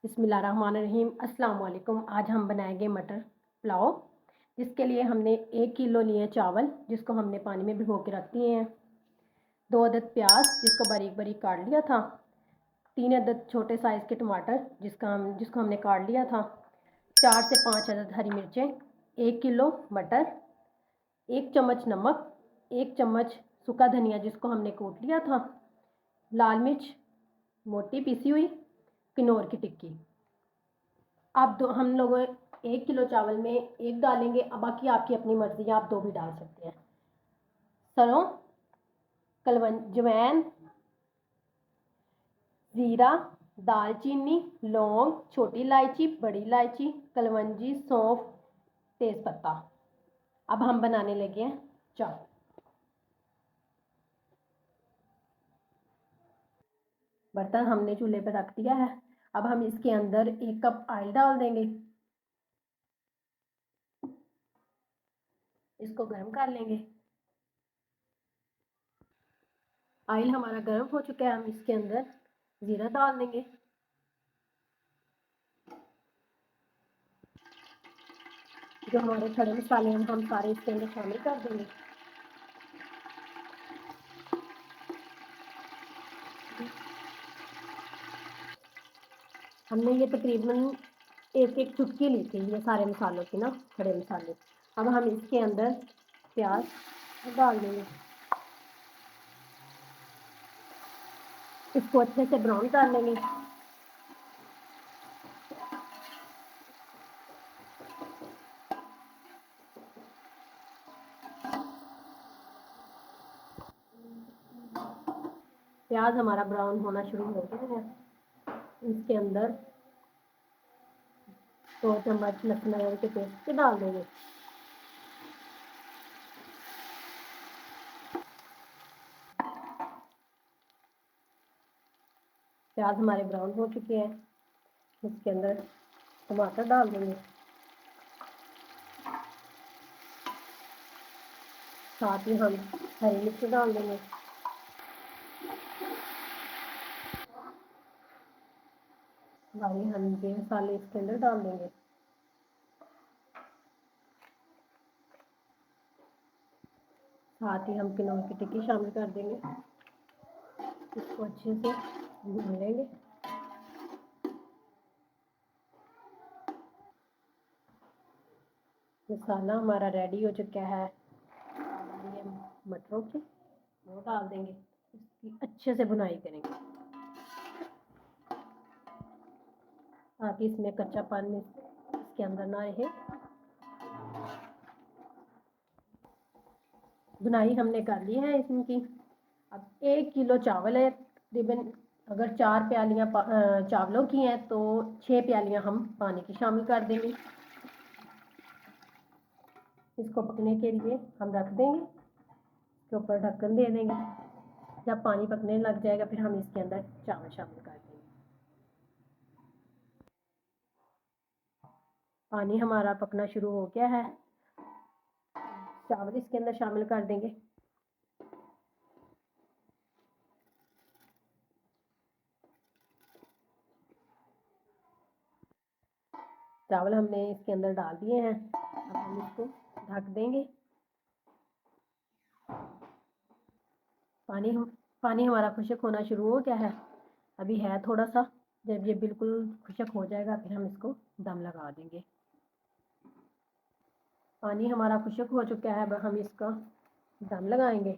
बिस्मिल्लाहिर्रहमानिर्रहीम। अस्सलाम वालेकुम। आज हम बनाएंगे मटर पुलाव। जिसके लिए हमने 1 किलो लिए चावल, जिसको हमने पानी में भिगो के रख दिए हैं। 2 अदद प्याज, जिसको बारीक बारीक काट लिया था। 3 अदद छोटे साइज़ के टमाटर, जिसको हमने काट लिया था। 4 से 5 अदद हरी मिर्चें, 1 किलो मटर, 1 चम्मच नमक, 1 चम्मच सूखा धनिया जिसको हमने कूट लिया था, लाल मिर्च मोटी पीसी हुई, किनोर की टिक्की। आप हम लोग 1 किलो चावल में 1 डालेंगे, अब बाकी आपकी अपनी मर्ज़ी है, आप 2 भी डाल सकते हैं। सरों, जवैन, ज़ीरा, दालचीनी, लौंग, छोटी इलायची, बड़ी इलायची, कलवंजी, सौंफ, तेज़पत्ता। अब हम बनाने लगे हैं चावल। बर्तन हमने चूल्हे पर रख दिया है। अब हम इसके अंदर 1 कप ऑयल डाल देंगे। इसको गर्म कर लेंगे। ऑयल हमारा गर्म हो चुका है। हम इसके अंदर ज़ीरा डाल देंगे। जो हमारे खड़े मसाले हैं हम सारे इसके अंदर शामिल कर देंगे। हमने ये तकरीबन एक चुटकी ली थी, ये सारे मसालों की ना, खड़े मसाले। अब हम इसके अंदर प्याज डाल देंगे। इसको अच्छे से ब्राउन कर लेंगे। प्याज हमारा ब्राउन होना शुरू हो गया है। इसके अंदर 2 चम्मच लहसुन अदरक के पेस्ट डाल देंगे। प्याज हमारे ब्राउन हो चुके हैं। इसके अंदर टमाटर डाल देंगे। साथ ही हम हरी मिर्च डाल देंगे। बाकी हम ये मसाले इसके अंदर डाल देंगे। साथ ही हम किनोर की टिक्की शामिल कर देंगे। इसको अच्छे से भून लेंगे। मसाला हमारा रेडी हो चुका है। ये मटरों की वो डाल देंगे। इसकी अच्छे से भुनाई करेंगे ताकि इसमें कच्चापन इसके अंदर ना रहे। भुनाई हमने कर ली है इनकी। अब 1 किलो चावल है, तकरीबन अगर 4 प्यालियाँ चावलों की हैं तो 6 प्यालियाँ हम पानी की शामिल कर देंगे। इसको पकने के लिए हम रख देंगे। इसके ऊपर ढक्कन दे देंगे। जब पानी पकने लग जाएगा फिर हम इसके अंदर चावल शामिल कर देंगे। पानी हमारा पकना शुरू हो गया है। चावल इसके अंदर शामिल कर देंगे। चावल हमने इसके अंदर डाल दिए हैं। अब हम इसको ढक देंगे। पानी हमारा खुश्क होना शुरू हो गया है। अभी है थोड़ा सा। जब ये बिल्कुल खुश्क हो जाएगा फिर हम इसको दम लगा देंगे। पानी हमारा खुश्क हो चुका है। अब हम इसका दम लगाएंगे।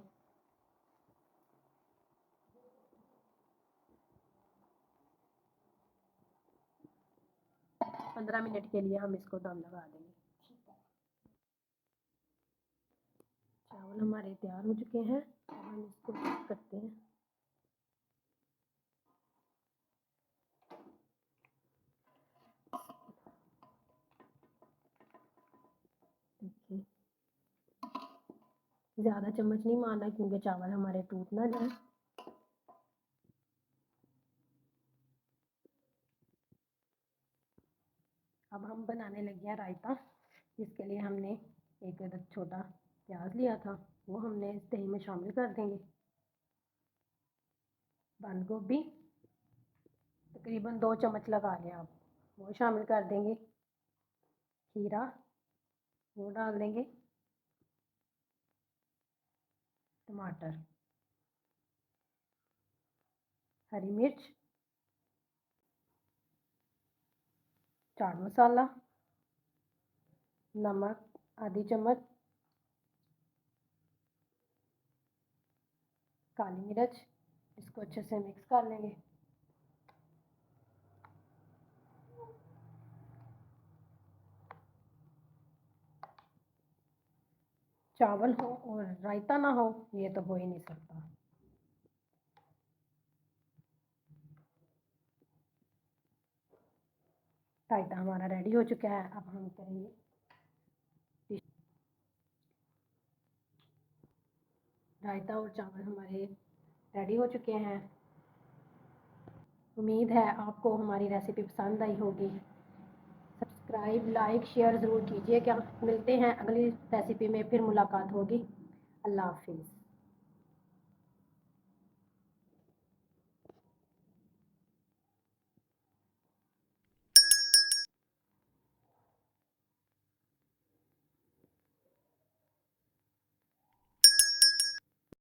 15 मिनट के लिए हम इसको दम लगा देंगे। चावल हमारे तैयार हो चुके हैं। अब हम इसको करते हैं। देखिए, ज़्यादा चम्मच नहीं मारना क्योंकि चावल हमारे टूट ना जाए। अब हम बनाने लगे हैं रायता। जिसके लिए हमने एक अदद छोटा प्याज लिया था, वो हमने इस दही में शामिल कर देंगे। बंद गोभी तकरीबन 2 चम्मच लगा लें आप, वो शामिल कर देंगे। खीरा वो डाल देंगे। टमाटर, हरी मिर्च, चाट मसाला, नमक आधी चम्मच, काली मिर्च। इसको अच्छे से मिक्स कर लेंगे। चावल हो और रायता ना हो ये तो हो ही नहीं सकता। रायता हमारा रेडी हो चुका है। अब हम करेंगे रायता और चावल हमारे रेडी हो चुके हैं। उम्मीद है आपको हमारी रेसिपी पसंद आई होगी। सब्सक्राइब लाइक शेयर ज़रूर कीजिए। क्या मिलते हैं अगली रेसिपी में, फिर मुलाकात होगी। अल्लाह हाफिज़।